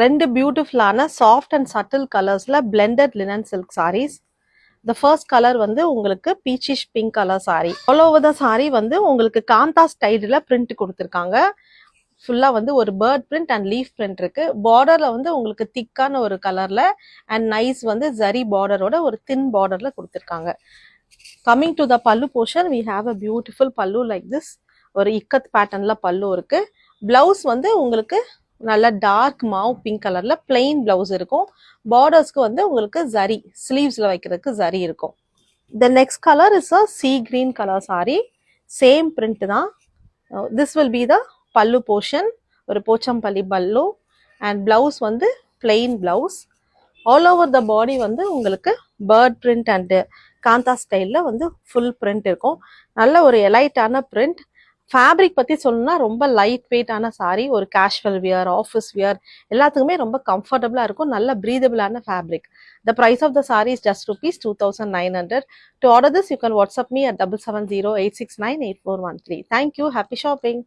ரெண்டு பியூட்டிஃபுல்லான soft and subtle கலர்ஸ்ல blended linen silk sarees. The first color வந்து உங்களுக்கு peachish pink colour saree. All over the saree வந்து உங்களுக்கு காந்தா ஸ்டைலில் பிரிண்ட் கொடுத்துருக்காங்க. ஃபுல்லா வந்து ஒரு bird print and leaf print இருக்கு. பார்டர்ல வந்து உங்களுக்கு திக்கான ஒரு கலர்ல அண்ட் நைஸ் வந்து ஜரி பார்டரோட ஒரு தின் பார்டர்ல கொடுத்துருக்காங்க. கம்மிங் டு த பல்லு portion we have a beautiful பல்லு லைக் திஸ். ஒரு இக்கத் பேட்டர்ன்ல பல்லு இருக்கு. பிளவுஸ் வந்து உங்களுக்கு நல்ல டார்க் மாவ் பிங்க் கலர்ல பிளெயின் பிளவுஸ் இருக்கும். பார்டர்ஸ்க்கு வந்து உங்களுக்கு ஜரி ஸ்லீவ்ஸ்ல வைக்கிறதுக்கு ஜரி இருக்கும். The next color is a sea green color saree. Same print தான். This will be the pallu portion. ஒரு போச்சம்பள்ளி பல்லு அண்ட் பிளவுஸ் வந்து plain blouse. All over the body வந்து உங்களுக்கு பேர்ட் பிரிண்ட் அண்ட் காந்தா ஸ்டைல்ல வந்து ஃபுல் பிரிண்ட் இருக்கும். நல்ல ஒரு எலைட்டான பிரிண்ட். ஃபேப்ரிக் பற்றி சொல்லணும்னா ரொம்ப லைட் வெயிட்டான சாரீ. ஒரு கேஷுவல் வியர், ஆஃபீஸ் வியர் எல்லாத்துக்குமே ரொம்ப கம்ஃபர்டபுளாக இருக்கும். நல்ல ப்ரீதபிளான fabric. The price of the saree is just rupees 2,900. To order this, you can WhatsApp me at 7708698413. Thank you. Happy shopping.